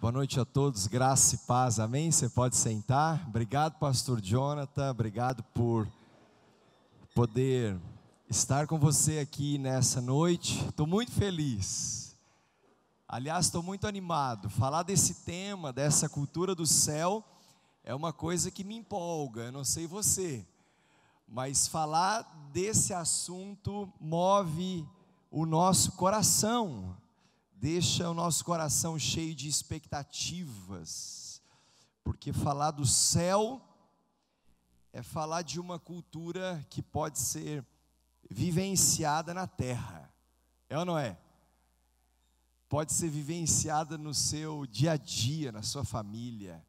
Boa noite a todos, graça e paz, amém? Você pode sentar. Obrigado, pastor Jonathan, obrigado por poder estar com você aqui nessa noite. Estou muito feliz, aliás, estou muito animado. Falar desse tema, dessa cultura do céu, é uma coisa que me empolga, eu não sei você, mas falar desse assunto move o nosso coração, deixa o nosso coração cheio de expectativas, porque falar do céu é falar de uma cultura que pode ser vivenciada na terra, é ou não é? Pode ser vivenciada no seu dia a dia, na sua família.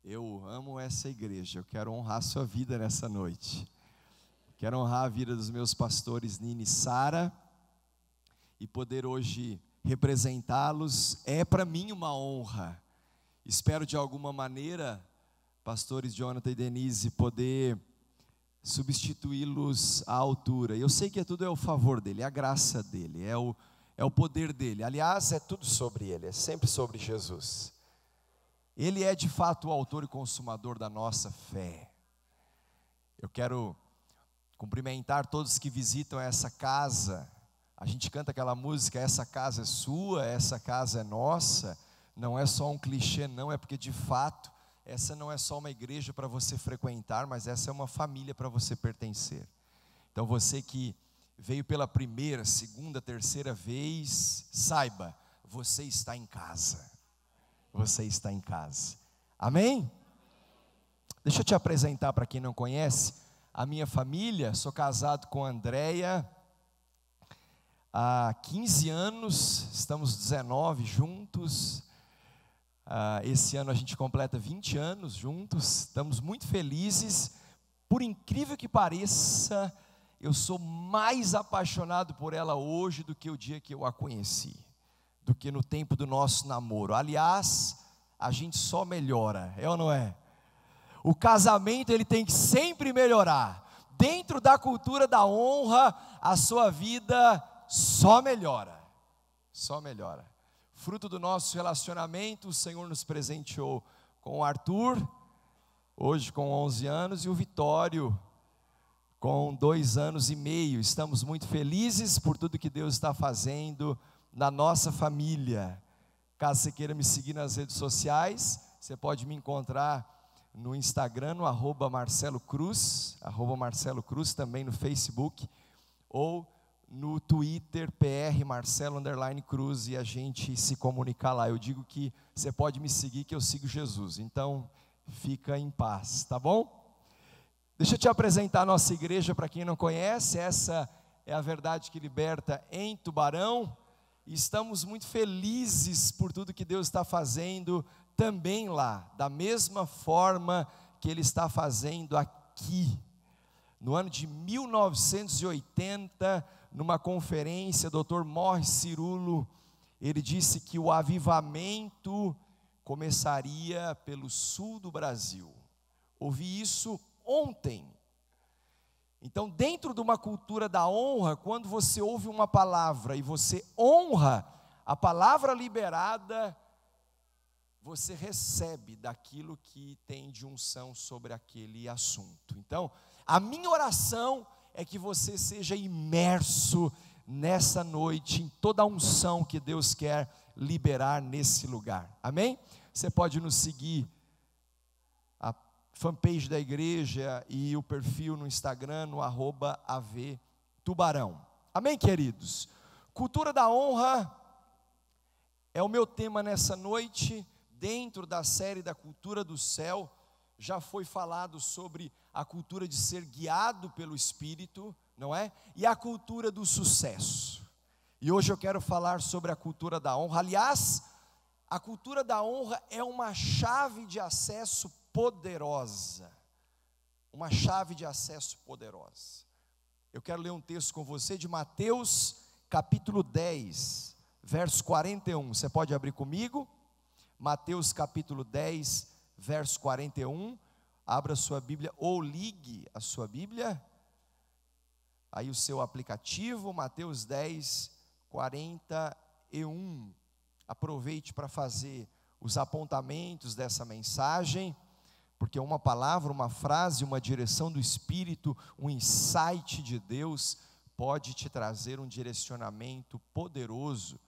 Eu amo essa igreja, eu quero honrar a sua vida nessa noite. Quero honrar a vida dos meus pastores Nini e Sara, e poder hoje representá-los é para mim uma honra. Espero de alguma maneira, pastores Jonathan e Denise, poder substituí-los à altura. Eu sei que tudo é o favor dele, é a graça dele, é o poder dele. Aliás, é tudo sobre ele, é sempre sobre Jesus. Ele é de fato o autor e consumador da nossa fé. Eu quero cumprimentar todos que visitam essa casa. A gente canta aquela música, essa casa é sua, essa casa é nossa. Não é só um clichê não, é porque de fato, essa não é só uma igreja para você frequentar, mas essa é uma família para você pertencer. Então você que veio pela primeira, segunda, terceira vez, saiba, você está em casa. Você está em casa. Amém? Deixa eu te apresentar para quem não conhece, a minha família. Sou casado com a Andréia há 15 anos, estamos 19 juntos, esse ano a gente completa 20 anos juntos, estamos muito felizes. Por incrível que pareça, eu sou mais apaixonado por ela hoje do que o dia que eu a conheci, do que no tempo do nosso namoro. Aliás, a gente só melhora, é ou não é? O casamento ele tem que sempre melhorar. Dentro da cultura da honra, a sua vida só melhora, só melhora. Fruto do nosso relacionamento, o Senhor nos presenteou com o Arthur, hoje com 11 anos, e o Vitório, com 2 anos e meio. Estamos muito felizes por tudo que Deus está fazendo na nossa família. Caso você queira me seguir nas redes sociais, você pode me encontrar no Instagram, no @Marcelo Cruz, @Marcelo Cruz, também no Facebook, ou no Twitter, PR_Marcelo_Cruz, e a gente se comunicar lá. Eu digo que você pode me seguir, que eu sigo Jesus, então fica em paz, tá bom? Deixa eu te apresentar a nossa igreja para quem não conhece. Essa é a Verdade que Liberta em Tubarão, e estamos muito felizes por tudo que Deus está fazendo também lá, da mesma forma que Ele está fazendo aqui. No ano de 1980, numa conferência, Dr. Morris Cirulo, ele disse que o avivamento começaria pelo sul do Brasil. Ouvi isso ontem. Então, dentro de uma cultura da honra, quando você ouve uma palavra e você honra a palavra liberada, você recebe daquilo que tem de unção sobre aquele assunto. Então, a minha oração é que você seja imerso nessa noite, em toda a unção que Deus quer liberar nesse lugar, amém? Você pode nos seguir, a fanpage da igreja e o perfil no Instagram, no @AVTubarão, amém, queridos? Cultura da honra é o meu tema nessa noite. Dentro da série da cultura do céu, já foi falado sobre a cultura de ser guiado pelo Espírito, não é? E a cultura do sucesso. E hoje eu quero falar sobre a cultura da honra. Aliás, a cultura da honra é uma chave de acesso poderosa. Uma chave de acesso poderosa. Eu quero ler um texto com você de Mateus, capítulo 10, verso 41. Você pode abrir comigo? Mateus capítulo 10, verso 41, abra sua Bíblia ou ligue a sua Bíblia, aí o seu aplicativo, Mateus 10, 41, aproveite para fazer os apontamentos dessa mensagem, porque uma palavra, uma frase, uma direção do Espírito, um insight de Deus pode te trazer um direcionamento poderoso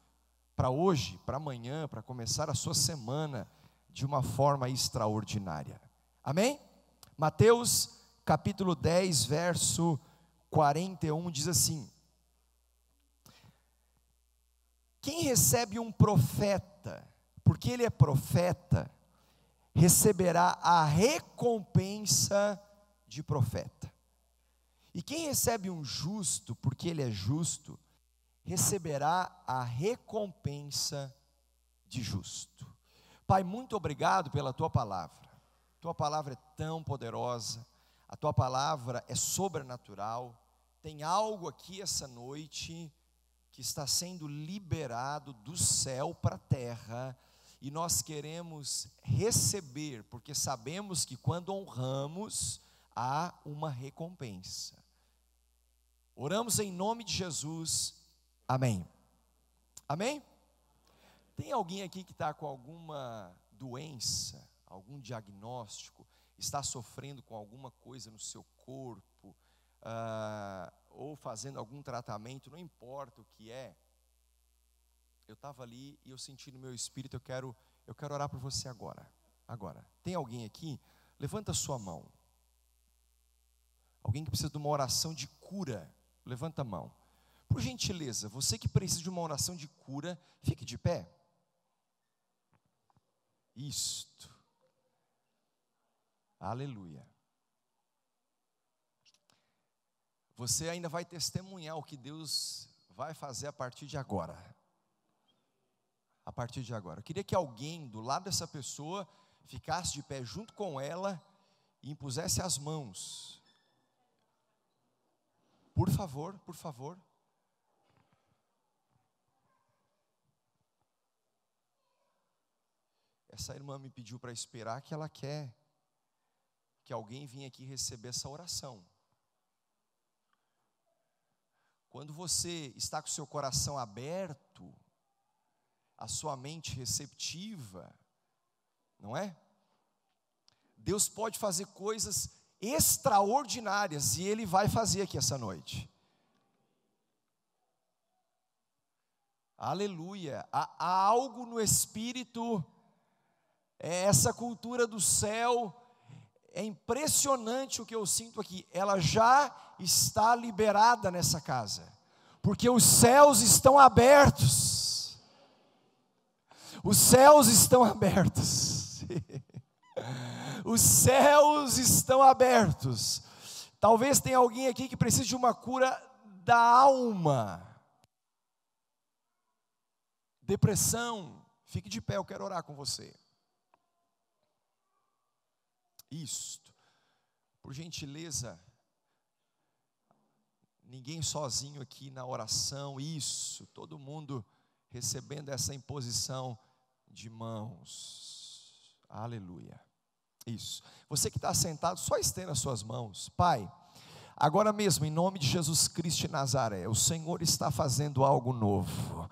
para hoje, para amanhã, para começar a sua semana de uma forma extraordinária. Amém? Mateus capítulo 10, verso 41 diz assim: quem recebe um profeta, porque ele é profeta, receberá a recompensa de profeta. E quem recebe um justo, porque ele é justo, receberá a recompensa de justo. Pai, muito obrigado pela tua palavra. Tua palavra é tão poderosa, a tua palavra é sobrenatural. Tem algo aqui essa noite que está sendo liberado do céu para a terra, e nós queremos receber, porque sabemos que quando honramos, há uma recompensa. Oramos em nome de Jesus, amém. Amém? Tem alguém aqui que está com alguma doença, algum diagnóstico, está sofrendo com alguma coisa no seu corpo, ou fazendo algum tratamento, não importa o que é. Eu estava ali e eu senti no meu espírito, eu quero orar por você agora. Tem alguém aqui? Levanta a sua mão. Alguém que precisa de uma oração de cura, levanta a mão. Por gentileza, você que precisa de uma oração de cura, fique de pé. Isto. Aleluia. Você ainda vai testemunhar o que Deus vai fazer a partir de agora. A partir de agora. Eu queria que alguém do lado dessa pessoa ficasse de pé junto com ela e impusesse as mãos. Por favor, por favor. Essa irmã me pediu para esperar, que ela quer que alguém venha aqui receber essa oração. Quando você está com o seu coração aberto, a sua mente receptiva, não é? Deus pode fazer coisas extraordinárias, e Ele vai fazer aqui essa noite. Aleluia. Há algo no Espírito, essa cultura do céu, é impressionante o que eu sinto aqui. Ela já está liberada nessa casa, porque os céus estão abertos. Os céus estão abertos. Os céus estão abertos. Talvez tenha alguém aqui que precise de uma cura da alma. Depressão. Fique de pé, eu quero orar com você. Isto. Por gentileza, ninguém sozinho aqui na oração. Isso. Todo mundo recebendo essa imposição de mãos. Aleluia. Isso. Você que está sentado, só estenda as suas mãos. Pai, agora mesmo, em nome de Jesus Cristo de Nazaré, o Senhor está fazendo algo novo.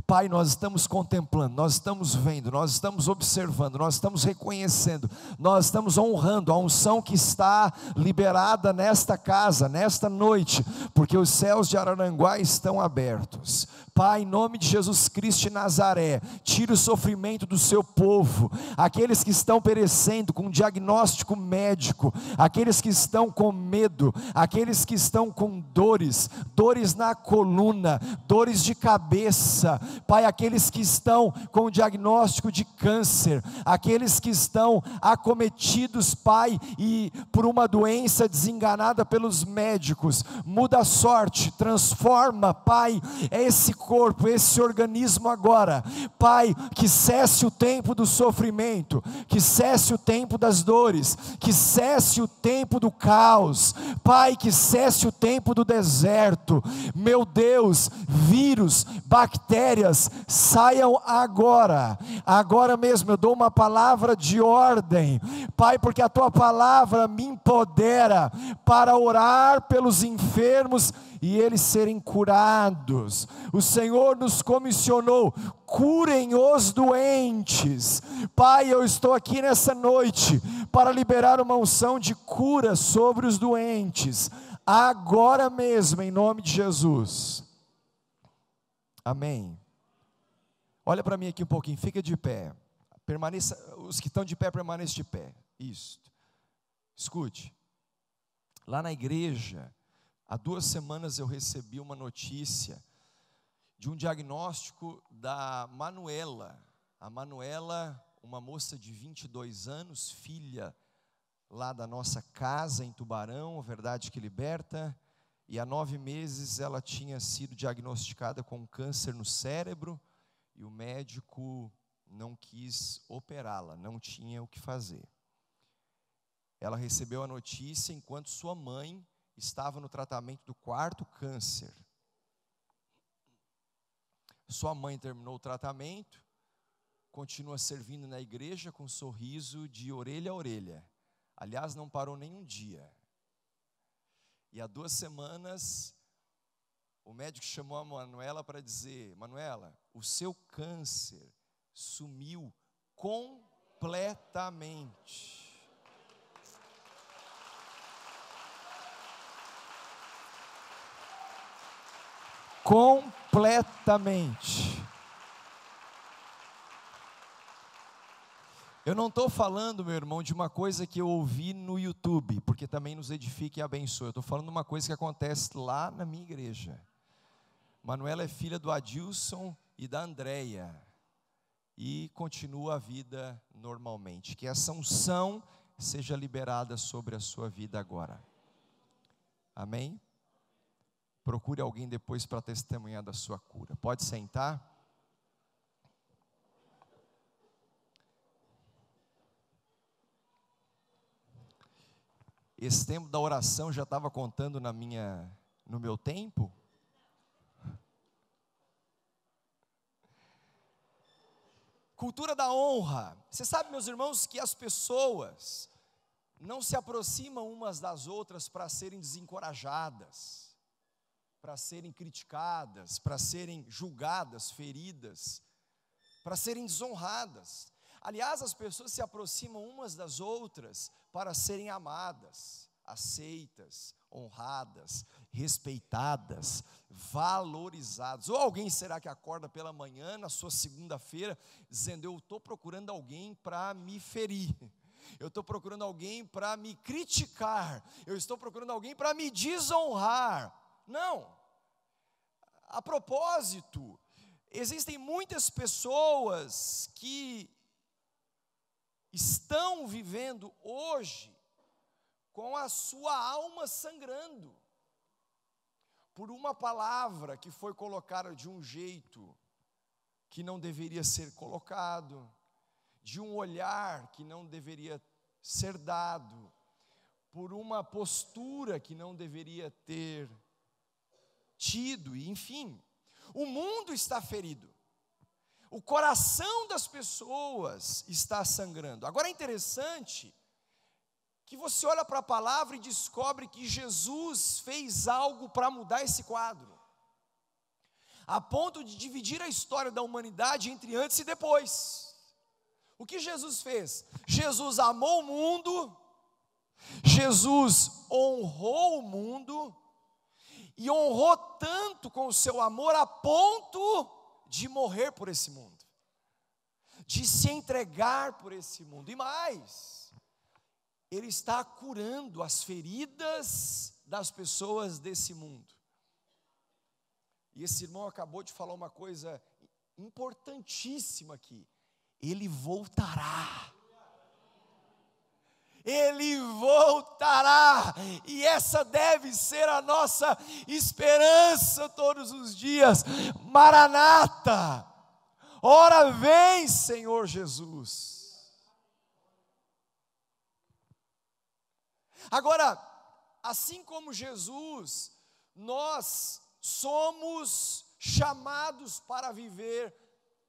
Pai, nós estamos contemplando, nós estamos vendo, nós estamos observando, nós estamos reconhecendo, nós estamos honrando a unção que está liberada nesta casa, nesta noite, porque os céus de Araranguá estão abertos. Pai, em nome de Jesus Cristo de Nazaré, tira o sofrimento do seu povo, aqueles que estão perecendo com diagnóstico médico, aqueles que estão com medo, aqueles que estão com dores na coluna, dores de cabeça. Pai, aqueles que estão com diagnóstico de câncer, aqueles que estão acometidos, Pai, e por uma doença desenganada pelos médicos, muda a sorte, transforma, Pai, esse corpo, esse organismo agora. Pai, que cesse o tempo do sofrimento, que cesse o tempo das dores, que cesse o tempo do caos, Pai, que cesse o tempo do deserto. Meu Deus, vírus, bactérias, saiam agora mesmo. Eu dou uma palavra de ordem, Pai, porque a tua palavra me empodera para orar pelos enfermos e eles serem curados. O Senhor nos comissionou: curem os doentes. Pai, eu estou aqui nessa noite para liberar uma unção de cura sobre os doentes, agora mesmo, em nome de Jesus. Amém. Olha para mim aqui um pouquinho, fica de pé. Permaneça, os que estão de pé, permaneçam de pé. Isso. Escute. Lá na igreja, há 2 semanas eu recebi uma notícia de um diagnóstico da Manuela. A Manuela, uma moça de 22 anos, filha lá da nossa casa em Tubarão, Verdade que Liberta, e há 9 meses ela tinha sido diagnosticada com câncer no cérebro, e o médico não quis operá-la, não tinha o que fazer. Ela recebeu a notícia enquanto sua mãe estava no tratamento do 4º câncer. Sua mãe terminou o tratamento, continua servindo na igreja com um sorriso de orelha a orelha. Aliás, não parou nenhum dia. E há 2 semanas, o médico chamou a Manuela para dizer: Manuela, o seu câncer sumiu completamente. Completamente. Eu não estou falando, meu irmão, de uma coisa que eu ouvi no YouTube, porque também nos edifica e abençoa. Eu estou falando de uma coisa que acontece lá na minha igreja. Manuela é filha do Adilson e da Andréia, e continua a vida normalmente. Que essa unção seja liberada sobre a sua vida agora. Amém? Procure alguém depois para testemunhar da sua cura. Pode sentar. Esse tempo da oração já estava contando no meu tempo. Cultura da honra. Você sabe, meus irmãos, que as pessoas não se aproximam umas das outras para serem desencorajadas, para serem criticadas, para serem julgadas, feridas, para serem desonradas. Aliás, as pessoas se aproximam umas das outras para serem amadas, aceitas, honradas, respeitadas, valorizadas. Ou alguém será que acorda pela manhã, na sua segunda-feira, dizendo: eu estou procurando alguém para me ferir, eu estou procurando alguém para me criticar, eu estou procurando alguém para me desonrar. Não. A propósito, existem muitas pessoas que estão vivendo hoje com a sua alma sangrando por uma palavra que foi colocada de um jeito que não deveria ser colocado, de um olhar que não deveria ser dado, por uma postura que não deveria ter tido, e enfim, o mundo está ferido. O coração das pessoas está sangrando. Agora é interessante que você olha para a palavra e descobre que Jesus fez algo para mudar esse quadro, a ponto de dividir a história da humanidade entre antes e depois. O que Jesus fez? Jesus amou o mundo, Jesus honrou o mundo, e honrou tanto com o seu amor a ponto de morrer por esse mundo, de se entregar por esse mundo. E mais, Ele está curando as feridas das pessoas desse mundo. E esse irmão acabou de falar uma coisa importantíssima aqui: Ele voltará. Ele voltará, e essa deve ser a nossa esperança todos os dias. Maranata, ora vem, Senhor Jesus. Agora, assim como Jesus, nós somos chamados para viver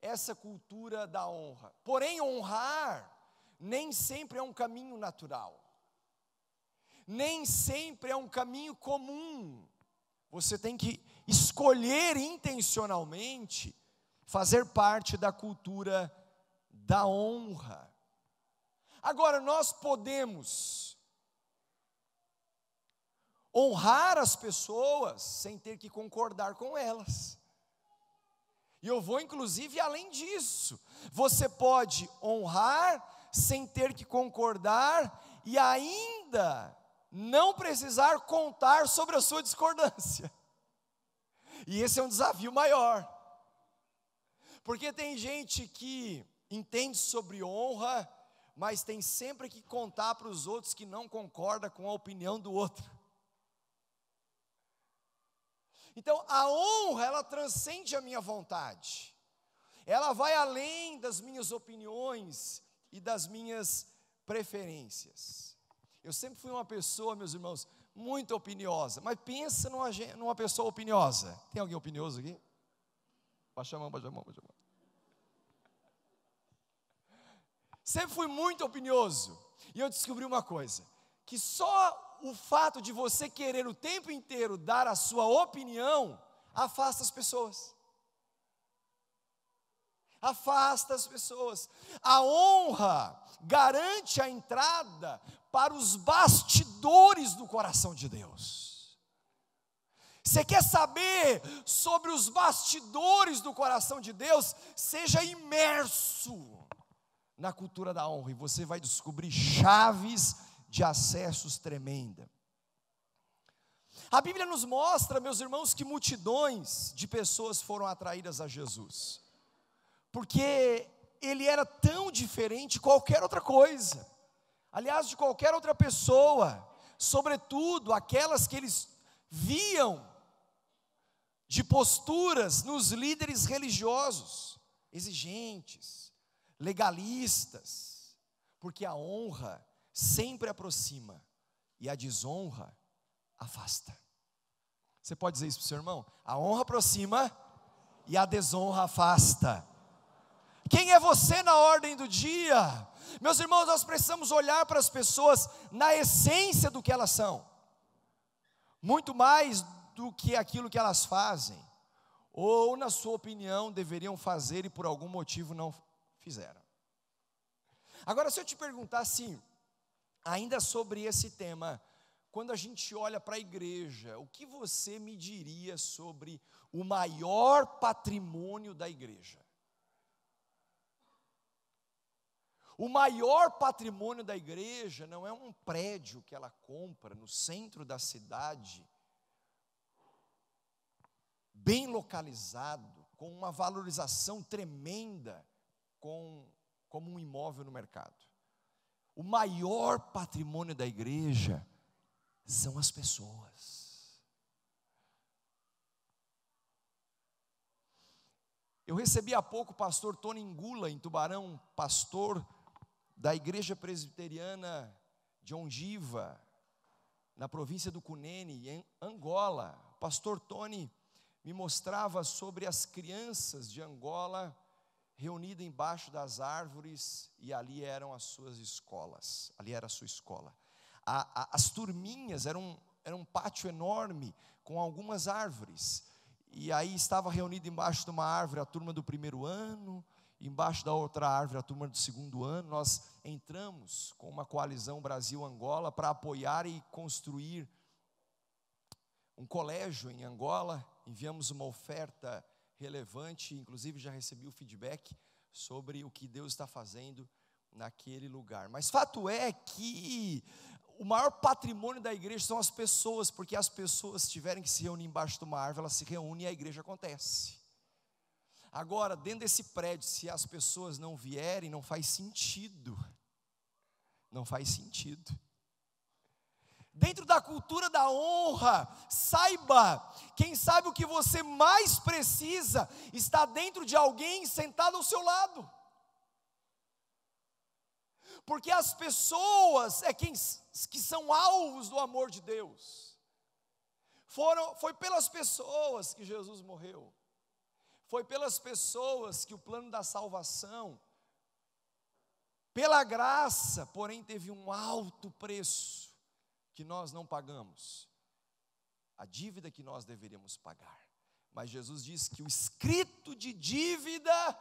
essa cultura da honra. Porém, honrar nem sempre é um caminho natural, nem sempre é um caminho comum. Você tem que escolher intencionalmente fazer parte da cultura da honra. Agora, nós podemos honrar as pessoas sem ter que concordar com elas. E eu vou inclusive além disso. Você pode honrar sem ter que concordar e ainda não precisar contar sobre a sua discordância. E esse é um desafio maior. Porque tem gente que entende sobre honra, mas tem sempre que contar para os outros que não concorda com a opinião do outro. Então, a honra, ela transcende a minha vontade. Ela vai além das minhas opiniões e das minhas preferências. Eu sempre fui uma pessoa, meus irmãos, muito opiniosa. Mas pensa numa pessoa opiniosa. Tem alguém opinioso aqui? Baixa a mão, baixa a mão, baixa a mão. Sempre fui muito opinioso. E eu descobri uma coisa, que só o fato de você querer o tempo inteiro dar a sua opinião, afasta as pessoas. Afasta as pessoas. A honra garante a entrada para os bastidores do coração de Deus. Você quer saber sobre os bastidores do coração de Deus? Seja imerso na cultura da honra e você vai descobrir chaves de acessos tremenda. A Bíblia nos mostra, meus irmãos, que multidões de pessoas foram atraídas a Jesus, porque ele era tão diferente de qualquer outra coisa, aliás, de qualquer outra pessoa, sobretudo aquelas que eles viam de posturas nos líderes religiosos, exigentes, legalistas, porque a honra sempre aproxima e a desonra afasta. Você pode dizer isso para o seu irmão? A honra aproxima e a desonra afasta. Quem é você na ordem do dia? Meus irmãos, nós precisamos olhar para as pessoas na essência do que elas são, muito mais do que aquilo que elas fazem, ou na sua opinião deveriam fazer e por algum motivo não fizeram. Agora, se eu te perguntar assim, ainda sobre esse tema, quando a gente olha para a igreja, o que você me diria sobre o maior patrimônio da igreja? O maior patrimônio da igreja não é um prédio que ela compra no centro da cidade, bem localizado, com uma valorização tremenda, como um imóvel no mercado. O maior patrimônio da igreja são as pessoas. Eu recebi há pouco o pastor Tony Ngula, em Tubarão, pastor da igreja presbiteriana de Ondiva, na província do Cunene, em Angola. O pastor Tony me mostrava sobre as crianças de Angola reunidas embaixo das árvores, e ali eram as suas escolas, ali era a sua escola. As turminhas, era um pátio enorme com algumas árvores, e aí estava reunida embaixo de uma árvore a turma do primeiro ano, embaixo da outra árvore a turma do segundo ano. Nós entramos com uma coalizão Brasil-Angola para apoiar e construir um colégio em Angola. Enviamos uma oferta relevante, inclusive já recebi o feedback sobre o que Deus está fazendo naquele lugar. Mas fato é que o maior patrimônio da igreja são as pessoas, porque as pessoas, se tiverem que se reunir embaixo de uma árvore, elas se reúnem e a igreja acontece. Agora, dentro desse prédio, se as pessoas não vierem, não faz sentido. Não faz sentido. Dentro da cultura da honra, saiba, quem sabe o que você mais precisa está dentro de alguém sentado ao seu lado. Porque as pessoas que são alvos do amor de Deus. Foi pelas pessoas que Jesus morreu. Foi pelas pessoas que o plano da salvação, pela graça, porém teve um alto preço que nós não pagamos. a dívida que nós deveríamos pagar. Mas Jesus diz que o escrito de dívida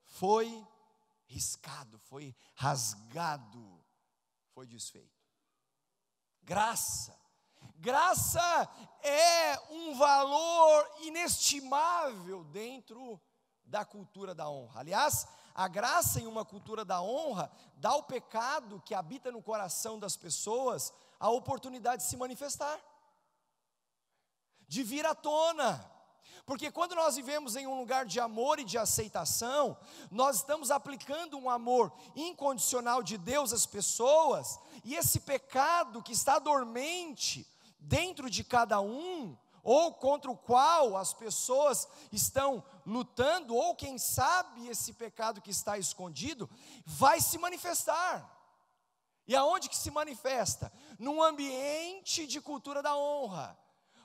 foi riscado, foi rasgado, foi desfeito. Graça é um valor inestimável dentro da cultura da honra. Aliás, a graça em uma cultura da honra dá ao pecado que habita no coração das pessoas a oportunidade de se manifestar, de vir à tona. Porque quando nós vivemos em um lugar de amor e de aceitação, nós estamos aplicando um amor incondicional de Deus às pessoas, e esse pecado que está dormente dentro de cada um, ou contra o qual as pessoas estão lutando, ou quem sabe esse pecado que está escondido, vai se manifestar. E aonde que se manifesta? Num ambiente de cultura da honra.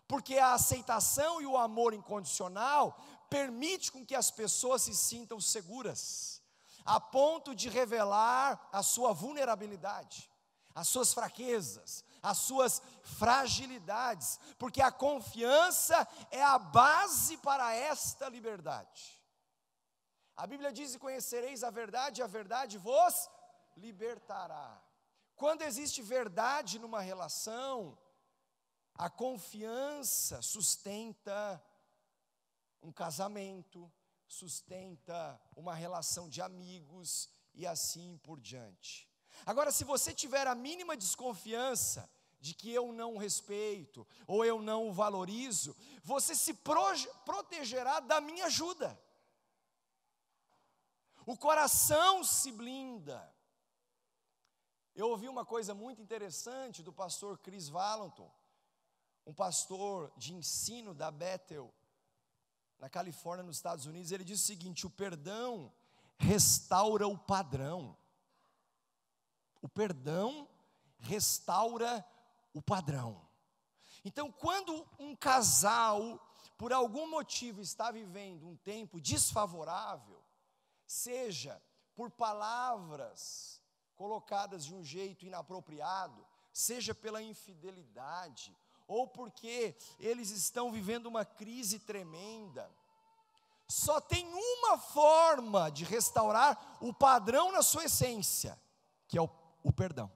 Porque a aceitação e o amor incondicional permite com que as pessoas se sintam seguras, a ponto de revelar a sua vulnerabilidade, as suas fraquezas, as suas fragilidades, porque a confiança é a base para esta liberdade. A Bíblia diz: e conhecereis a verdade vos libertará. Quando existe verdade numa relação, a confiança sustenta um casamento, sustenta uma relação de amigos e assim por diante. Agora, se você tiver a mínima desconfiança de que eu não o respeito ou eu não o valorizo, você se protegerá da minha ajuda. O coração se blinda. Eu ouvi uma coisa muito interessante do pastor Chris Valentin, um pastor de ensino da Bethel, na Califórnia, nos Estados Unidos. Ele diz o seguinte: o perdão restaura o padrão. O perdão restaura o padrão. Então, quando um casal, por algum motivo, está vivendo um tempo desfavorável, seja por palavras colocadas de um jeito inapropriado, seja pela infidelidade, ou porque eles estão vivendo uma crise tremenda, só tem uma forma de restaurar o padrão na sua essência, que é o perdão.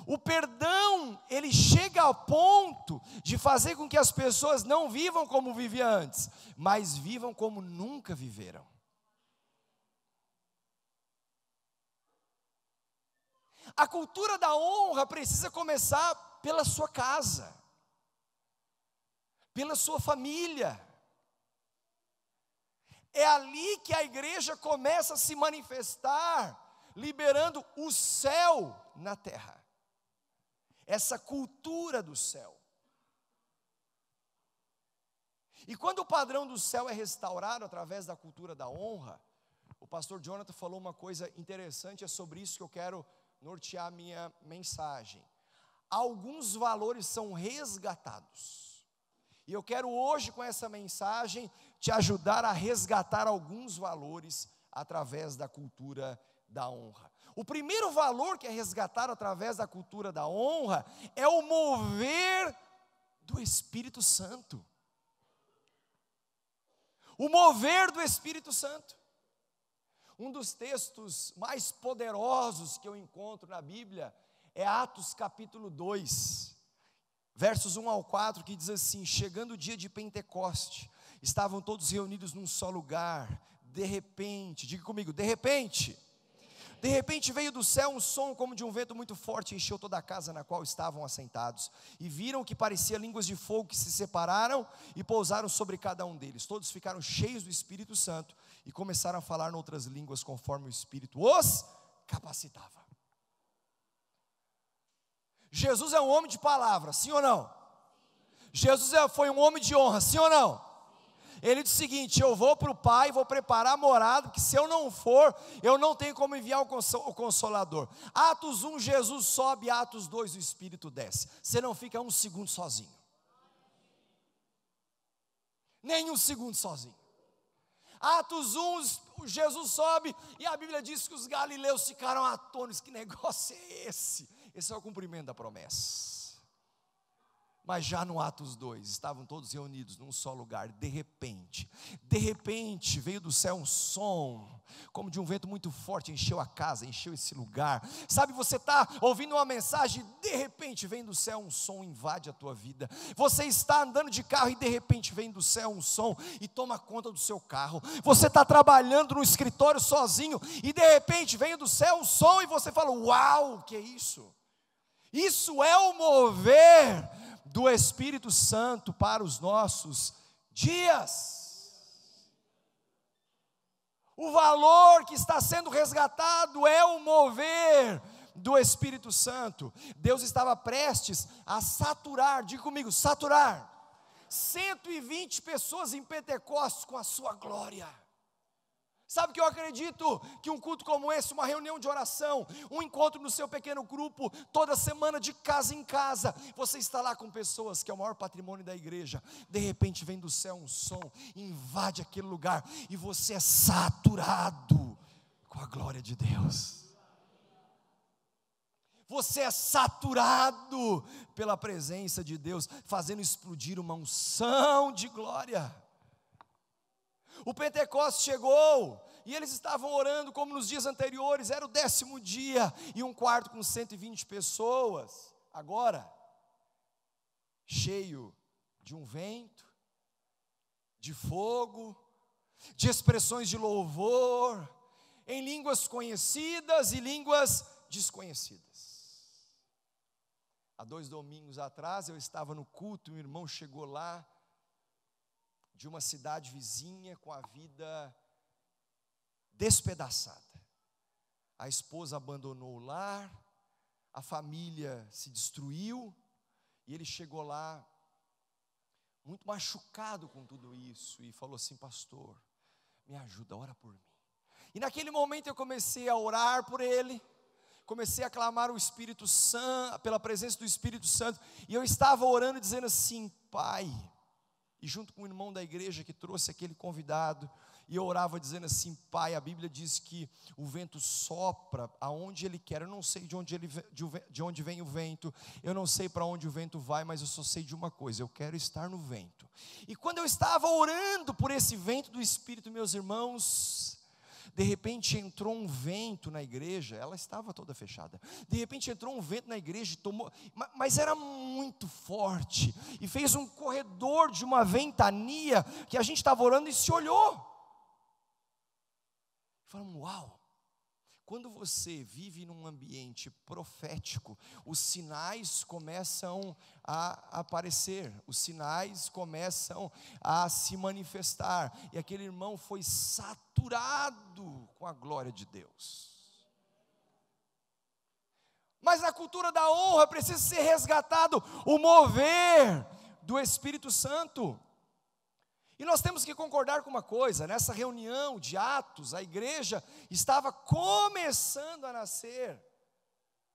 O perdão, ele chega ao ponto de fazer com que as pessoas não vivam como viviam antes, mas vivam como nunca viveram. A cultura da honra precisa começar pela sua casa, pela sua família. É ali que a igreja começa a se manifestar, liberando o céu na terra. Essa cultura do céu. E quando o padrão do céu é restaurado através da cultura da honra, o pastor Jonathan falou uma coisa interessante, é sobre isso que eu quero nortear a minha mensagem. Alguns valores são resgatados, e eu quero hoje com essa mensagem te ajudar a resgatar alguns valores através da cultura da honra. O primeiro valor que é resgatado através da cultura da honra é o mover do Espírito Santo. O mover do Espírito Santo. Um dos textos mais poderosos que eu encontro na Bíblia é Atos capítulo 2, versos 1 ao 4, que diz assim: chegando o dia de Pentecoste, estavam todos reunidos num só lugar, de repente, diga comigo, de repente veio do céu um som como de um vento muito forte, e encheu toda a casa na qual estavam assentados, e viram que parecia línguas de fogo que se separaram e pousaram sobre cada um deles. Todos ficaram cheios do Espírito Santo e começaram a falar em outras línguas conforme o Espírito os capacitava. Jesus é um homem de palavra, sim ou não? Jesus foi um homem de honra, sim ou não? Ele disse o seguinte: eu vou para o Pai, vou preparar a morada, porque se eu não for, eu não tenho como enviar o Consolador. Atos 1, Jesus sobe, Atos 2, o Espírito desce. Você não fica um segundo sozinho. Nem um segundo sozinho. Atos 1, Jesus sobe, e a Bíblia diz que os galileus ficaram atônitos. Que negócio é esse? Esse é o cumprimento da promessa. Mas já no Atos 2, estavam todos reunidos num só lugar. De repente veio do céu um som, como de um vento muito forte, encheu a casa, encheu esse lugar. Sabe, você está ouvindo uma mensagem, de repente vem do céu um som, invade a tua vida. Você está andando de carro e de repente vem do céu um som e toma conta do seu carro. Você está trabalhando no escritório sozinho e de repente vem do céu um som e você fala: uau, o que é isso? Isso é o mover do Espírito Santo para os nossos dias. O valor que está sendo resgatado é o mover do Espírito Santo. Deus estava prestes a saturar, diga comigo, saturar 120 pessoas em Pentecostes com a sua glória. Sabe que eu acredito que um culto como esse, uma reunião de oração, um encontro no seu pequeno grupo, toda semana de casa em casa, você está lá com pessoas que é o maior patrimônio da igreja, de repente vem do céu um som, invade aquele lugar e você é saturado com a glória de Deus. Você é saturado pela presença de Deus, fazendo explodir uma unção de glória. O Pentecostes chegou, e eles estavam orando como nos dias anteriores, era o 10º dia, e um quarto com 120 pessoas, agora, cheio de um vento, de fogo, de expressões de louvor, em línguas conhecidas e línguas desconhecidas. Há 2 domingos atrás, eu estava no culto, e um irmão chegou lá, de uma cidade vizinha, com a vida despedaçada. A esposa abandonou o lar, a família se destruiu, e ele chegou lá, muito machucado com tudo isso, e falou assim: pastor, me ajuda, ora por mim. E naquele momento eu comecei a orar por ele, comecei a clamar o Espírito Santo, pela presença do Espírito Santo, e eu estava orando dizendo assim: Pai, e junto com o irmão da igreja que trouxe aquele convidado, e eu orava dizendo assim: Pai, a Bíblia diz que o vento sopra aonde Ele quer. Eu não sei de onde vem o vento, eu não sei para onde o vento vai, mas eu só sei de uma coisa: eu quero estar no vento. E quando eu estava orando por esse vento do Espírito, meus irmãos, de repente entrou um vento na igreja, ela estava toda fechada. De repente entrou um vento na igreja e tomou, mas era muito forte, e fez um corredor de uma ventania, que a gente estava orando e se olhou. Falamos: uau! Quando você vive num ambiente profético, os sinais começam a aparecer, os sinais começam a se manifestar, e aquele irmão foi saturado com a glória de Deus. Mas na cultura da honra precisa ser resgatado o mover do Espírito Santo. E nós temos que concordar com uma coisa: nessa reunião de Atos, a igreja estava começando a nascer,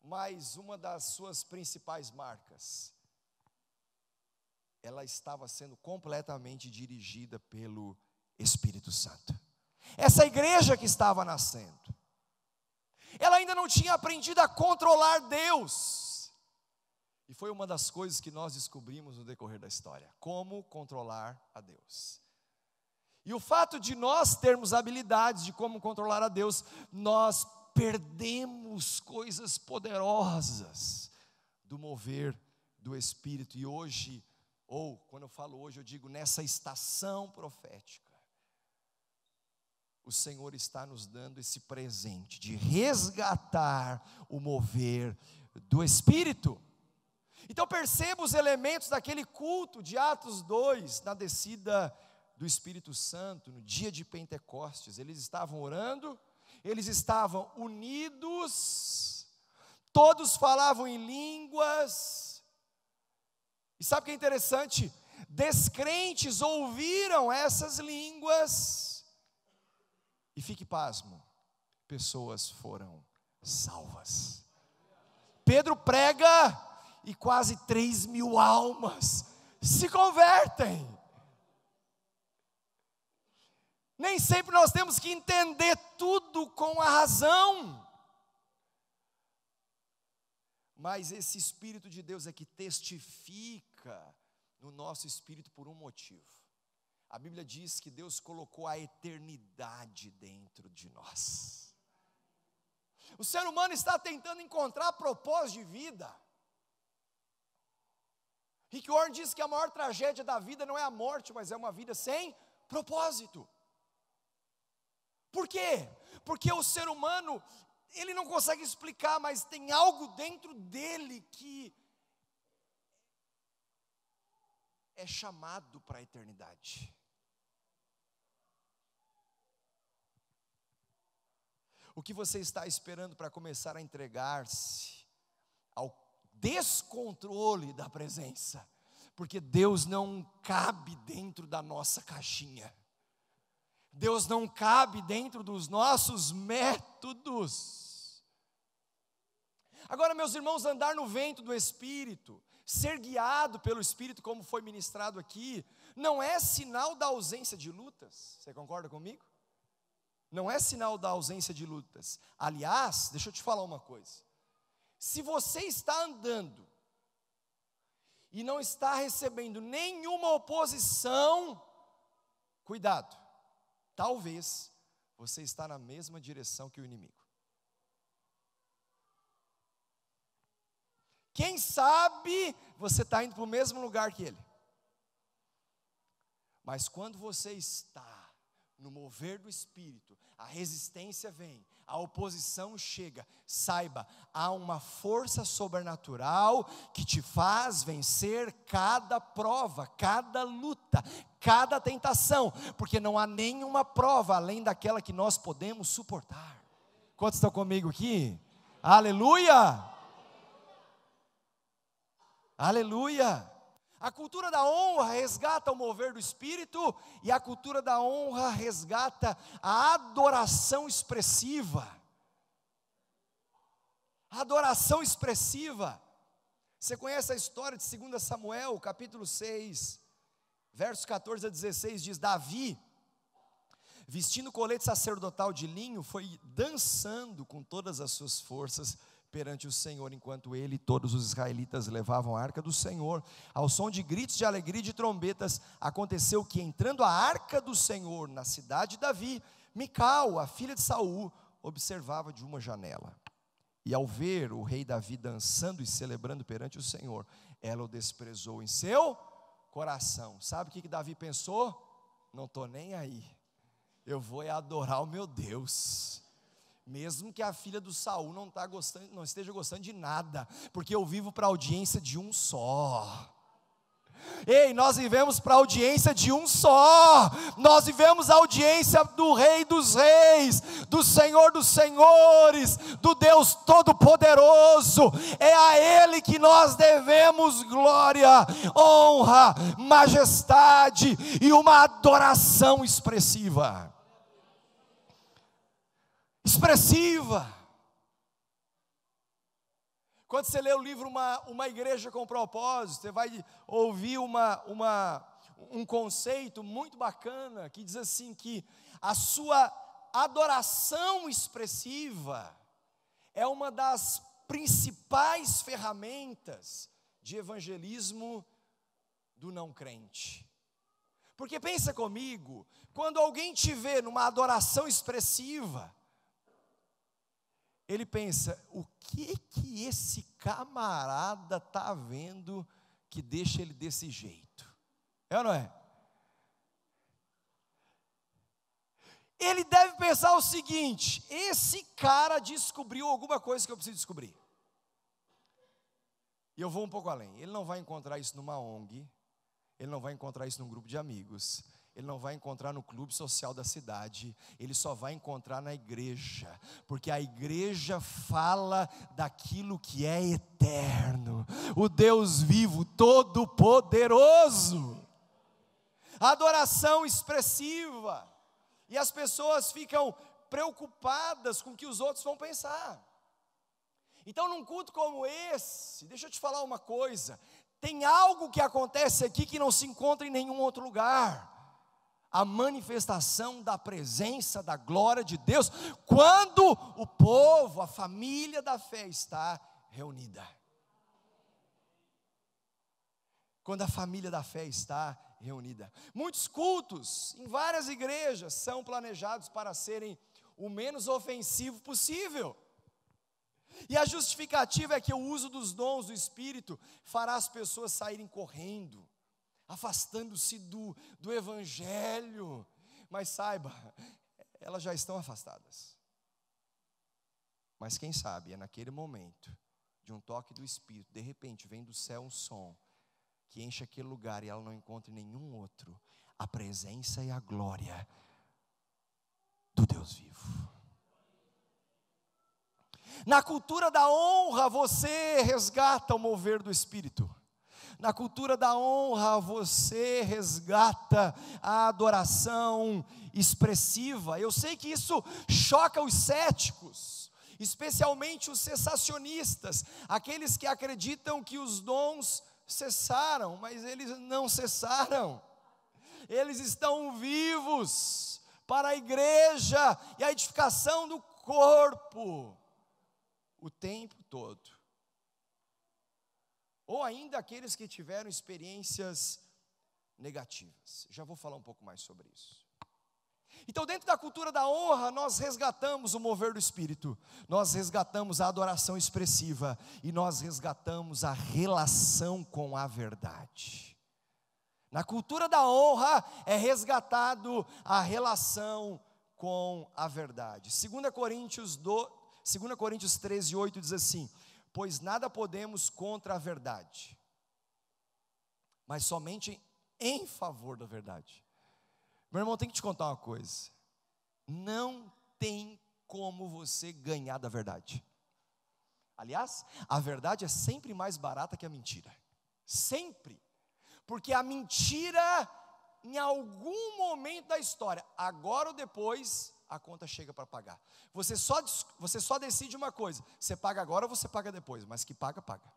mas uma das suas principais marcas, ela estava sendo completamente dirigida pelo Espírito Santo. Essa igreja que estava nascendo, ela ainda não tinha aprendido a controlar Deus. E foi uma das coisas que nós descobrimos no decorrer da história: como controlar a Deus. E o fato de nós termos habilidades de como controlar a Deus, nós perdemos coisas poderosas do mover do Espírito. E hoje, ou quando eu falo hoje, eu digo nessa estação profética, o Senhor está nos dando esse presente de resgatar o mover do Espírito. Então perceba os elementos daquele culto de Atos 2, na descida do Espírito Santo, no dia de Pentecostes. Eles estavam orando, eles estavam unidos, todos falavam em línguas. E sabe o que é interessante? Descrentes ouviram essas línguas, e fique pasmo, pessoas foram salvas. Pedro prega, e quase 3.000 almas se convertem. Nem sempre nós temos que entender tudo com a razão, mas esse Espírito de Deus é que testifica no nosso espírito por um motivo. A Bíblia diz que Deus colocou a eternidade dentro de nós. O ser humano está tentando encontrar propósito de vida. Rick Warren diz que a maior tragédia da vida não é a morte, mas é uma vida sem propósito. Por quê? Porque o ser humano, ele não consegue explicar, mas tem algo dentro dele que é chamado para a eternidade. O que você está esperando para começar a entregar-se ao descontrole da presença? Porque Deus não cabe dentro da nossa caixinha. Deus não cabe dentro dos nossos métodos. Agora, meus irmãos, andar no vento do Espírito, ser guiado pelo Espírito, como foi ministrado aqui, não é sinal da ausência de lutas. Você concorda comigo? Não é sinal da ausência de lutas. Aliás, deixa eu te falar uma coisa. Se você está andando e não está recebendo nenhuma oposição, cuidado. Talvez você está na mesma direção que o inimigo. Quem sabe você está indo para o mesmo lugar que ele. Mas quando você está no mover do Espírito, a resistência vem, a oposição chega, saiba, há uma força sobrenatural que te faz vencer cada prova, cada luta, cada tentação, porque não há nenhuma prova além daquela que nós podemos suportar. Quantos estão comigo aqui? Aleluia! Aleluia! A cultura da honra resgata o mover do Espírito, e a cultura da honra resgata a adoração expressiva. A adoração expressiva. Você conhece a história de 2 Samuel, capítulo 6, versos 14 a 16, diz: Davi, vestindo colete sacerdotal de linho, foi dançando com todas as suas forças perante o Senhor, enquanto ele e todos os israelitas levavam a arca do Senhor. Ao som de gritos de alegria e de trombetas, aconteceu que, entrando a arca do Senhor na cidade de Davi, Mical, a filha de Saul, observava de uma janela. E ao ver o rei Davi dançando e celebrando perante o Senhor, ela o desprezou em seu coração. Sabe o que Davi pensou? Não estou nem aí, eu vou adorar o meu Deus. Mesmo que a filha do Saul não esteja gostando de nada, porque eu vivo para a audiência de um só. Ei, nós vivemos para a audiência de um só. Nós vivemos a audiência do Rei dos Reis, do Senhor dos Senhores, do Deus Todo-Poderoso. É a Ele que nós devemos glória, honra, majestade e uma adoração expressiva. Expressiva. Quando você lê o livro uma Igreja com Propósito, você vai ouvir um conceito muito bacana, que diz assim, que a sua adoração expressiva é uma das principais ferramentas de evangelismo do não crente. Porque pensa comigo, quando alguém te vê numa adoração expressiva, ele pensa: o que esse camarada está vendo que deixa ele desse jeito? É ou não é? Ele deve pensar o seguinte: esse cara descobriu alguma coisa que eu preciso descobrir. E eu vou um pouco além. Ele não vai encontrar isso numa ONG, ele não vai encontrar isso num grupo de amigos, ele não vai encontrar no clube social da cidade, ele só vai encontrar na igreja, porque a igreja fala daquilo que é eterno, o Deus vivo, todo-poderoso. Adoração expressiva, e as pessoas ficam preocupadas com o que os outros vão pensar. Então, num culto como esse, deixa eu te falar uma coisa, tem algo que acontece aqui que não se encontra em nenhum outro lugar. A manifestação da presença, da glória de Deus, quando o povo, a família da fé está reunida. quando a família da fé está reunida. Muitos cultos em várias igrejas são planejados para serem o menos ofensivo possível. E a justificativa é que o uso dos dons do Espírito fará as pessoas saírem correndo, afastando-se do Evangelho. Mas saiba, elas já estão afastadas. Mas quem sabe, é naquele momento de um toque do Espírito, de repente vem do céu um som que enche aquele lugar e ela não encontra nenhum outro, a presença e a glória do Deus vivo. Na cultura da honra você resgata o mover do Espírito. Na cultura da honra você resgata a adoração expressiva. Eu sei que isso choca os céticos, especialmente os cessacionistas, aqueles que acreditam que os dons cessaram, mas eles não cessaram. Eles estão vivos para a igreja e a edificação do corpo o tempo todo. Ou ainda aqueles que tiveram experiências negativas. Já vou falar um pouco mais sobre isso. Então, dentro da cultura da honra, nós resgatamos o mover do Espírito, nós resgatamos a adoração expressiva e nós resgatamos a relação com a verdade. Na cultura da honra é resgatado a relação com a verdade. 2 Coríntios 13, 8 diz assim: pois nada podemos contra a verdade, mas somente em favor da verdade. Meu irmão, tem que te contar uma coisa: não tem como você ganhar da verdade. Aliás, a verdade é sempre mais barata que a mentira. Sempre. Porque a mentira, em algum momento da história, agora ou depois, a conta chega para pagar. Você só decide uma coisa: você paga agora ou você paga depois, mas que paga, paga.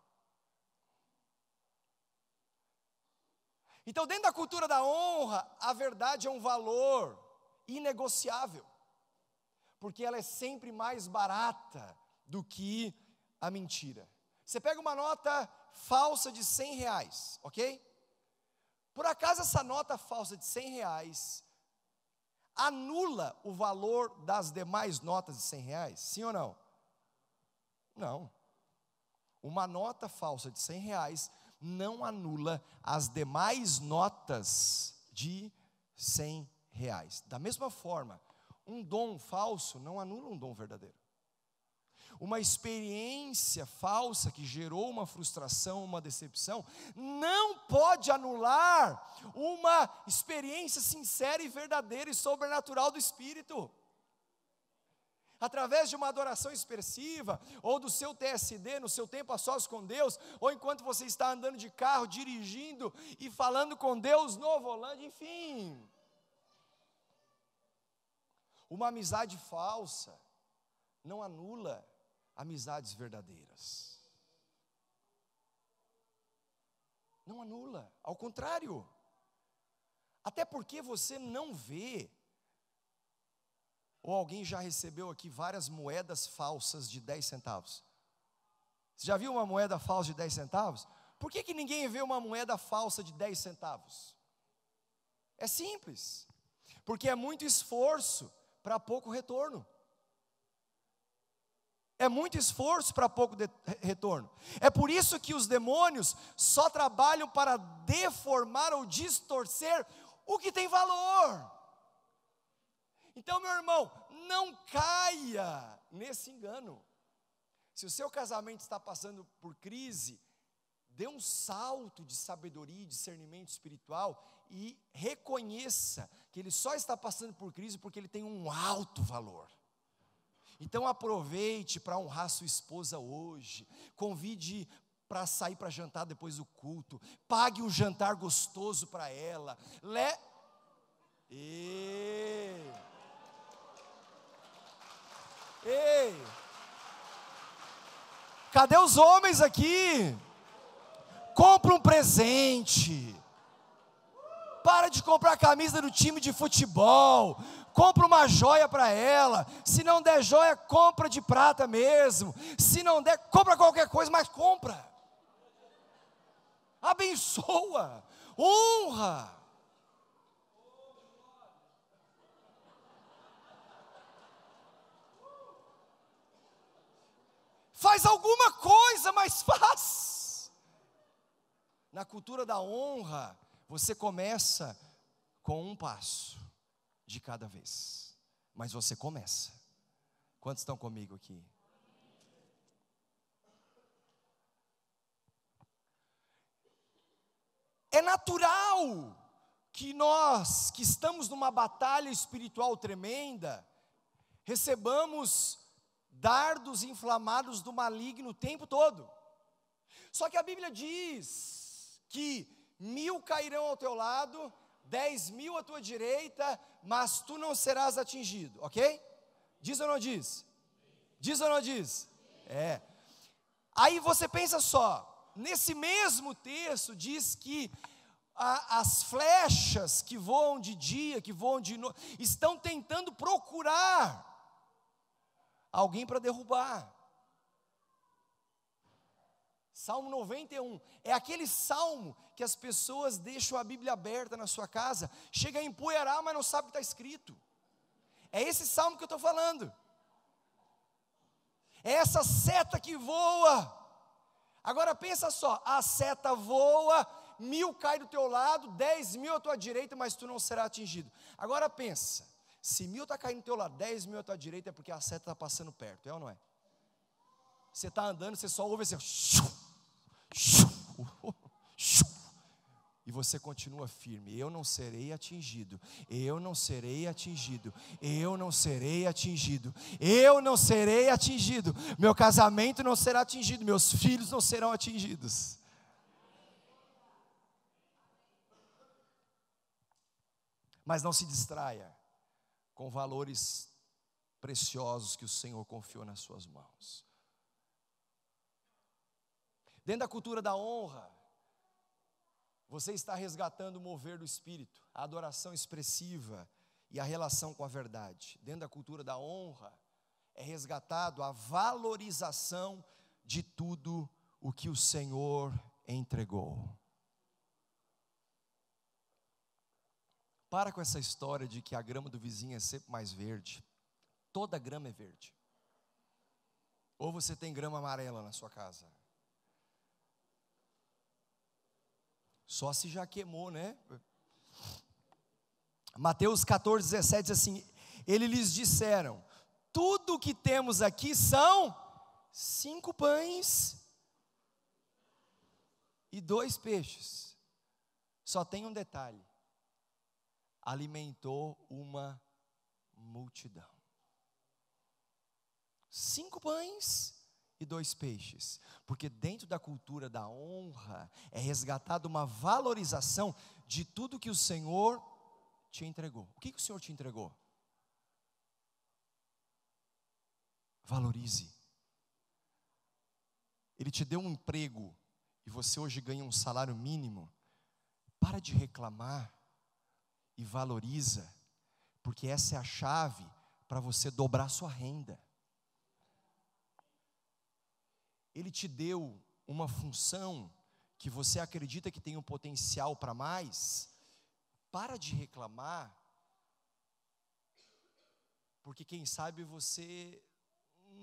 Então, dentro da cultura da honra, a verdade é um valor inegociável, porque ela é sempre mais barata do que a mentira. Você pega uma nota falsa de R$100, ok? Por acaso essa nota falsa de R$100 anula o valor das demais notas de R$100? Sim ou não? Não. Uma nota falsa de R$100 não anula as demais notas de R$100. Da mesma forma, um dom falso não anula um dom verdadeiro. Uma experiência falsa que gerou uma frustração, uma decepção, não pode anular uma experiência sincera e verdadeira e sobrenatural do Espírito. Através de uma adoração expressiva, ou do seu TSD, no seu tempo a sós com Deus, ou enquanto você está andando de carro, dirigindo e falando com Deus no volante, enfim. Uma amizade falsa não anula amizades verdadeiras. Não anula, ao contrário. Até porque você não vê, ou alguém já recebeu aqui várias moedas falsas de 10 centavos. Você já viu uma moeda falsa de 10 centavos? Por que ninguém vê uma moeda falsa de 10 centavos? É simples. Porque é muito esforço para pouco retorno. É muito esforço para pouco retorno. É por isso que os demônios só trabalham para deformar ou distorcer o que tem valor. Então, meu irmão, não caia nesse engano. Se o seu casamento está passando por crise, dê um salto de sabedoria e discernimento espiritual e reconheça que ele só está passando por crise porque ele tem um alto valor. Então aproveite para honrar sua esposa hoje, convide para sair para jantar depois do culto, pague um jantar gostoso para ela, Ei, cadê os homens aqui? Compra um presente. Para de comprar a camisa do time de futebol. Compra uma joia para ela. Se não der joia, compra de prata mesmo. Se não der, compra qualquer coisa, mas compra. abençoa, honra. Faz alguma coisa, mas faz. Na cultura da honra, você começa com um passo de cada vez, mas você começa. Quantos estão comigo aqui? É natural que nós, que estamos numa batalha espiritual tremenda, recebamos dardos inflamados do maligno o tempo todo. Só que a Bíblia diz que 1000 cairão ao teu lado, 10.000 à tua direita, mas tu não serás atingido, ok? Diz ou não diz? Diz ou não diz? É. Aí você pensa só, nesse mesmo texto diz que as flechas que voam de dia, que voam de noite, estão tentando procurar alguém para derrubar. Salmo 91, é aquele salmo que as pessoas deixam a Bíblia aberta na sua casa, chega a empoeirar, mas não sabe o que está escrito. É esse salmo que eu estou falando. É essa seta que voa. Agora pensa só, a seta voa, 1000 cai do teu lado, 10.000 à tua direita, mas tu não será atingido. Agora pensa, se 1000 está caindo do teu lado, 10.000 à tua direita, é porque a seta está passando perto, é ou não é? Você está andando, você só ouve assim, e você continua firme. Eu não serei atingido, eu não serei atingido, eu não serei atingido, eu não serei atingido, meu casamento não será atingido, meus filhos não serão atingidos. Mas não se distraia com valores preciosos que o Senhor confiou nas suas mãos. Dentro da cultura da honra, você está resgatando o mover do Espírito, a adoração expressiva e a relação com a verdade. Dentro da cultura da honra, é resgatado a valorização de tudo o que o Senhor entregou. Para com essa história de que a grama do vizinho é sempre mais verde. Toda grama é verde. Ou você tem grama amarela na sua casa? Só se já queimou, né? Mateus 14:17 diz assim: eles lhes disseram, tudo o que temos aqui são 5 pães e 2 peixes. Só tem um detalhe: alimentou uma multidão. 5 pães e 2 peixes, porque dentro da cultura da honra, é resgatada uma valorização de tudo que o Senhor te entregou. O que o Senhor te entregou? Valorize. Ele te deu um emprego, e você hoje ganha um salário mínimo. Para de reclamar, e valoriza, porque essa é a chave para você dobrar sua renda. Ele te deu uma função que você acredita que tem um potencial para mais. Para de reclamar, porque quem sabe você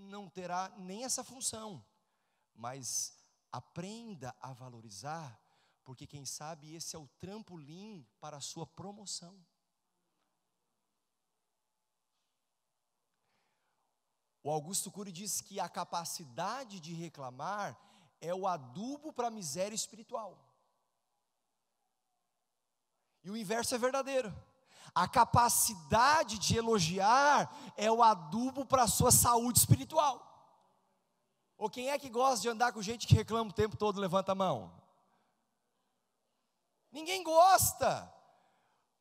não terá nem essa função, mas aprenda a valorizar, porque quem sabe esse é o trampolim para a sua promoção. O Augusto Cury diz que a capacidade de reclamar é o adubo para a miséria espiritual. E o inverso é verdadeiro. A capacidade de elogiar é o adubo para a sua saúde espiritual. Ou quem é que gosta de andar com gente que reclama o tempo todo? Levanta a mão. Ninguém gosta.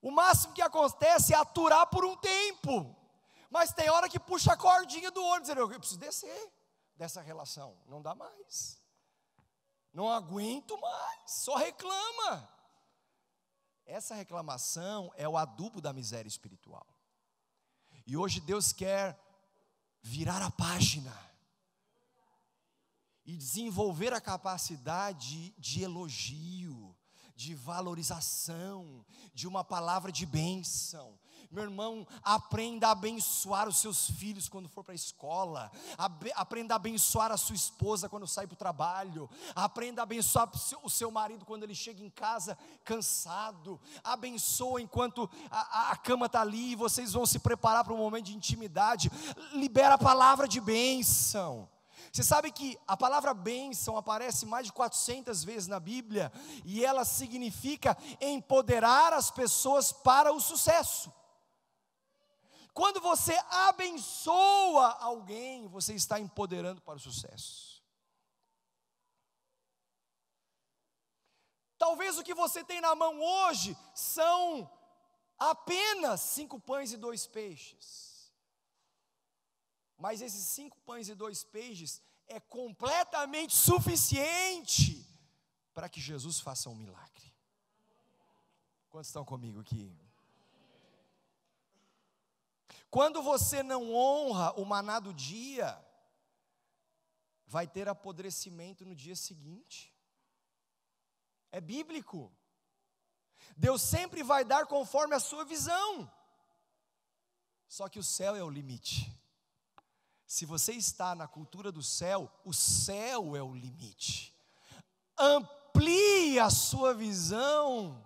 O máximo que acontece é aturar por um tempo. Mas tem hora que puxa a cordinha do ônibus, eu preciso descer dessa relação, não dá mais, não aguento mais, só reclama. Essa reclamação é o adubo da miséria espiritual. E hoje Deus quer virar a página e desenvolver a capacidade de elogio. de valorização, de uma palavra de bênção. Meu irmão, aprenda a abençoar os seus filhos quando for para a escola, aprenda a abençoar a sua esposa quando sai para o trabalho, aprenda a abençoar o seu marido quando ele chega em casa cansado, abençoa enquanto a cama está ali e vocês vão se preparar para um momento de intimidade, libera a palavra de bênção. Você sabe que a palavra bênção aparece mais de 400 vezes na Bíblia, e ela significa empoderar as pessoas para o sucesso. Quando você abençoa alguém, você está empoderando para o sucesso. Talvez o que você tem na mão hoje são apenas 5 pães e 2 peixes. Mas esses 5 pães e 2 peixes é completamente suficiente para que Jesus faça um milagre. Quantos estão comigo aqui? Quando você não honra o maná do dia, vai ter apodrecimento no dia seguinte. É bíblico. Deus sempre vai dar conforme a sua visão. Só que o céu é o limite. Se você está na cultura do céu, o céu é o limite. Amplie a sua visão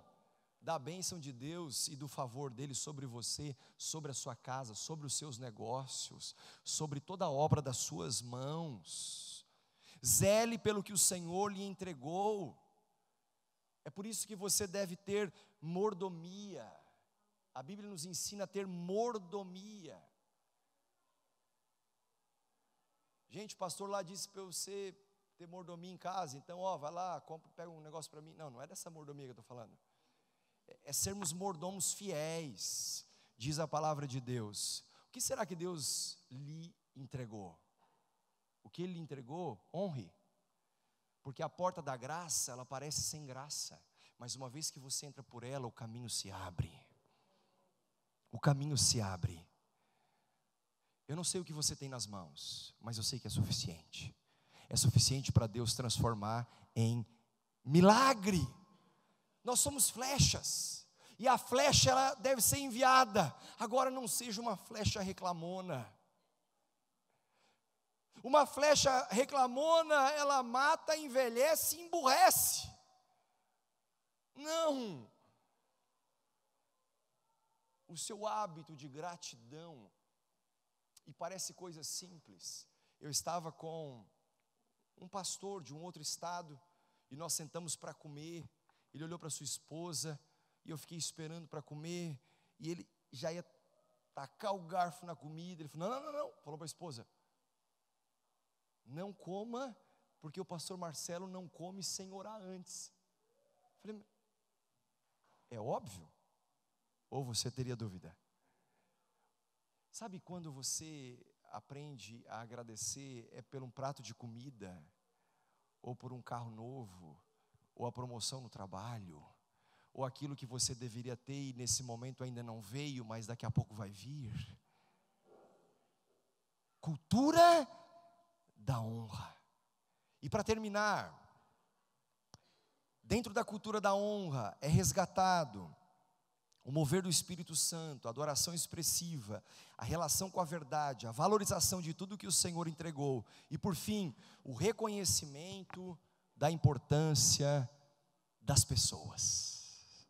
da bênção de Deus e do favor dele sobre você, sobre a sua casa, sobre os seus negócios, sobre toda a obra das suas mãos. Zele pelo que o Senhor lhe entregou. É por isso que você deve ter mordomia. A Bíblia nos ensina a ter mordomia. Gente, o pastor lá disse para você ter mordomia em casa, então vai lá, pega um negócio para mim. Não é dessa mordomia que eu estou falando. É sermos mordomos fiéis, diz a palavra de Deus. O que será que Deus lhe entregou? O que Ele lhe entregou, honre. Porque a porta da graça, ela parece sem graça, mas uma vez que você entra por ela, o caminho se abre. O caminho se abre. Eu não sei o que você tem nas mãos, mas eu sei que é suficiente. É suficiente para Deus transformar em milagre. Nós somos flechas, e a flecha ela deve ser enviada. Agora não seja uma flecha reclamona. Uma flecha reclamona, ela mata, envelhece e emburrece. Não. O seu hábito de gratidão, e parece coisa simples. Eu estava com um pastor de um outro estado, e nós sentamos para comer. Ele olhou para sua esposa, e eu fiquei esperando para comer, e ele já ia tacar o garfo na comida. Ele falou, não, falou para a esposa, não coma, porque o pastor Marcelo não come sem orar antes. Eu falei, é óbvio? Ou você teria dúvida? Sabe quando você aprende a agradecer, é por um prato de comida, ou por um carro novo, ou a promoção no trabalho, ou aquilo que você deveria ter e nesse momento ainda não veio, mas daqui a pouco vai vir. Cultura da honra. E para terminar, dentro da cultura da honra é resgatado o mover do Espírito Santo, a adoração expressiva, a relação com a verdade, a valorização de tudo que o Senhor entregou, e por fim, o reconhecimento da importância das pessoas,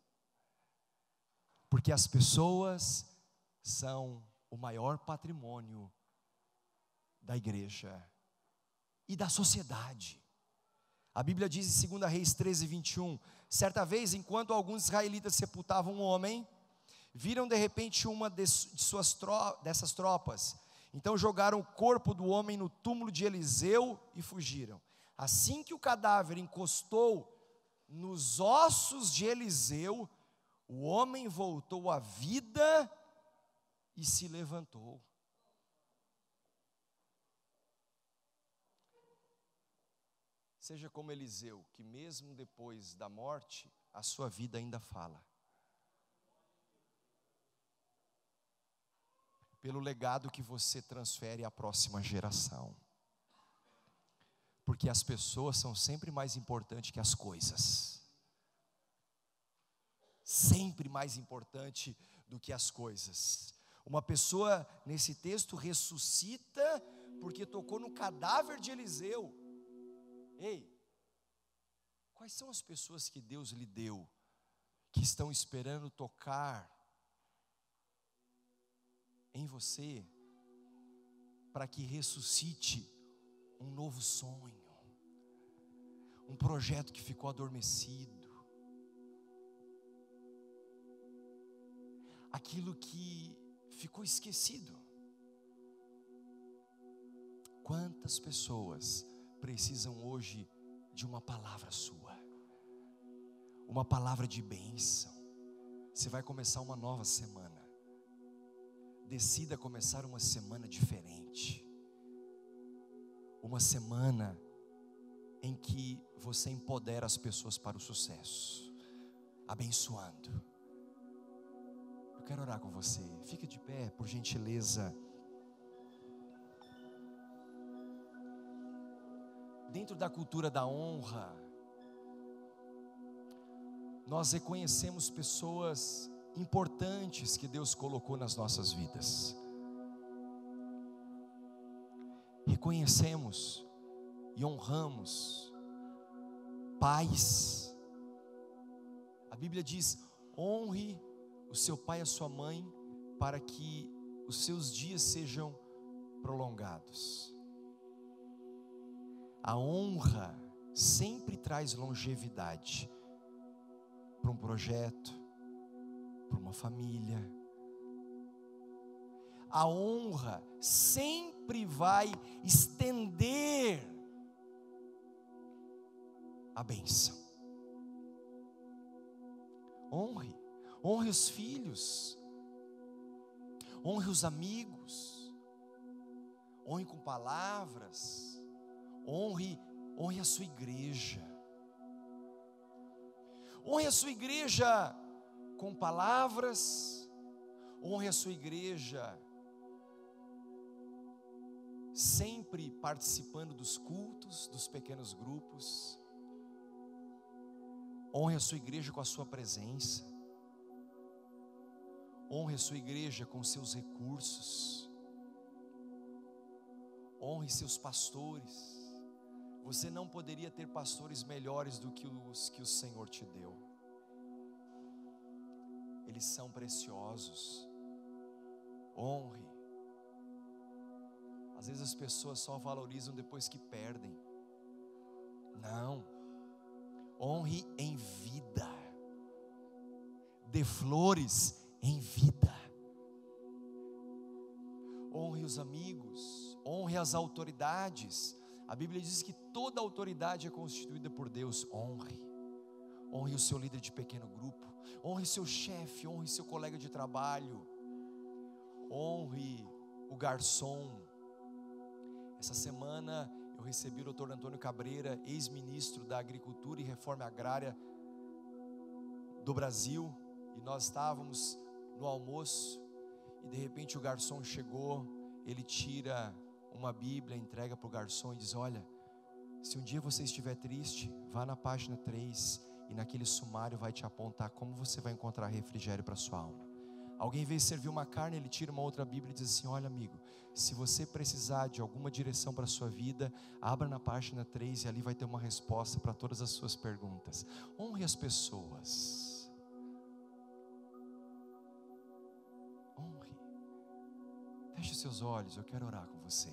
porque as pessoas são o maior patrimônio da igreja e da sociedade. A Bíblia diz em 2 Reis 13:21, certa vez, enquanto alguns israelitas sepultavam um homem, viram de repente uma dessas tropas, então jogaram o corpo do homem no túmulo de Eliseu e fugiram. Assim que o cadáver encostou nos ossos de Eliseu, o homem voltou à vida e se levantou. Seja como Eliseu, que mesmo depois da morte, a sua vida ainda fala. Pelo legado que você transfere à próxima geração. Porque as pessoas são sempre mais importantes que as coisas. sempre mais importante do que as coisas. Uma pessoa nesse texto ressuscita porque tocou no cadáver de Eliseu. Ei, quais são as pessoas que Deus lhe deu, que estão esperando tocar em você, para que ressuscite um novo sonho, um projeto que ficou adormecido, aquilo que ficou esquecido? Quantas pessoas precisam hoje de uma palavra sua, uma palavra de bênção? Você vai começar uma nova semana, decida começar uma semana diferente, uma semana em que você empodera as pessoas para o sucesso, abençoando. Eu quero orar com você, fica de pé, por gentileza. Dentro da cultura da honra, nós reconhecemos pessoas importantes que Deus colocou nas nossas vidas. Reconhecemos e honramos pais. A Bíblia diz: honre o seu pai e a sua mãe, para que os seus dias sejam prolongados. A honra sempre traz longevidade para um projeto, para uma família. A honra sempre vai estender a bênção. Honre os filhos, honre os amigos, honre com palavras, honre a sua igreja. Honre a sua igreja com palavras, honre a sua igreja sempre participando dos cultos, dos pequenos grupos. Honre a sua igreja com a sua presença. Honre a sua igreja com seus recursos. Honre seus pastores. Você não poderia ter pastores melhores do que os que o Senhor te deu. Eles são preciosos. Honre. Às vezes as pessoas só valorizam depois que perdem. Não. Honre em vida. Dê flores em vida. Honre os amigos, honre as autoridades. A Bíblia diz que toda autoridade é constituída por Deus. Honre o seu líder de pequeno grupo, honre seu chefe, honre seu colega de trabalho, honre o garçom. Essa semana eu recebi o Dr. Antônio Cabreira, ex-ministro da Agricultura e Reforma Agrária do Brasil, e nós estávamos no almoço, e de repente o garçom chegou, ele tira uma Bíblia, entrega para o garçom e diz: olha, se um dia você estiver triste, vá na página 3, e naquele sumário vai te apontar como você vai encontrar refrigério para a sua alma. Alguém veio servir uma carne, ele tira uma outra Bíblia e diz assim: olha amigo, se você precisar de alguma direção para a sua vida, abra na página 3 e ali vai ter uma resposta para todas as suas perguntas. Honre as pessoas. Honre. Feche seus olhos, eu quero orar com você.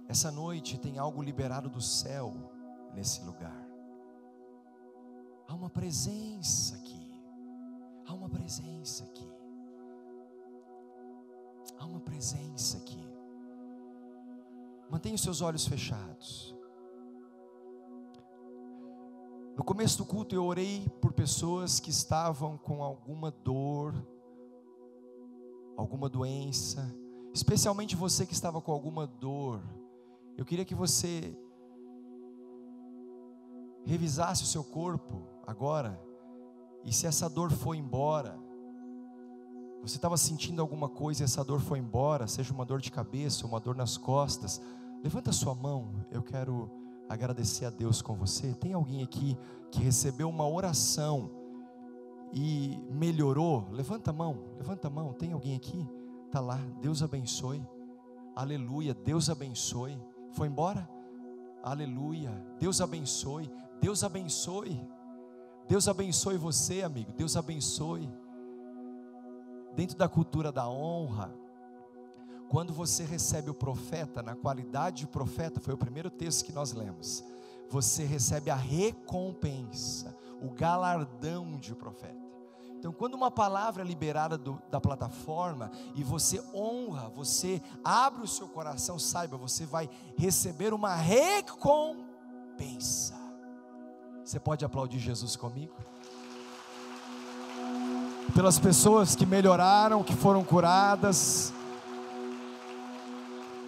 Essa noite tem algo liberado do céu nesse lugar. Há uma presença aqui. Há uma presença aqui. Há uma presença aqui. Mantenha os seus olhos fechados. No começo do culto eu orei por pessoas que estavam com alguma dor, alguma doença, especialmente você que estava com alguma dor. Eu queria que você revisasse o seu corpo agora, e se essa dor foi embora, você estava sentindo alguma coisa e essa dor foi embora, seja uma dor de cabeça, uma dor nas costas, levanta a sua mão, eu quero agradecer a Deus com você? Tem alguém aqui que recebeu uma oração e melhorou? Levanta a mão, tem alguém aqui? Está lá, Deus abençoe, aleluia, Deus abençoe. Foi embora? Aleluia, Deus abençoe, Deus abençoe, Deus abençoe você, amigo, Deus abençoe. Dentro da cultura da honra, quando você recebe o profeta, na qualidade de profeta, foi o primeiro texto que nós lemos, você recebe a recompensa, o galardão de profeta. Então, quando uma palavra é liberada da plataforma, e você honra, você abre o seu coração, saiba, você vai receber uma recompensa. Você pode aplaudir Jesus comigo? Pelas pessoas que melhoraram, que foram curadas.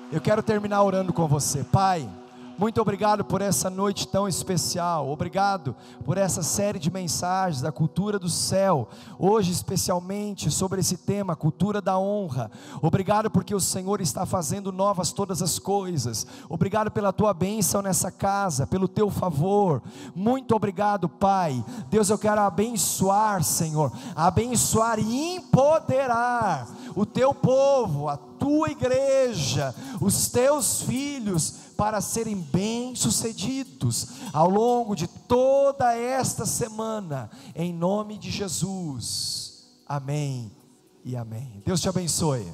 Eu quero terminar orando com você. Pai, muito obrigado por essa noite tão especial, obrigado por essa série de mensagens da cultura do céu, hoje especialmente sobre esse tema, cultura da honra. Obrigado porque o Senhor está fazendo novas todas as coisas, obrigado pela tua bênção nessa casa, pelo teu favor, muito obrigado, Pai. Deus, eu quero abençoar, Senhor, abençoar e empoderar o teu povo, a tua igreja, os teus filhos, para serem bem-sucedidos ao longo de toda esta semana, em nome de Jesus, amém e amém. Deus te abençoe.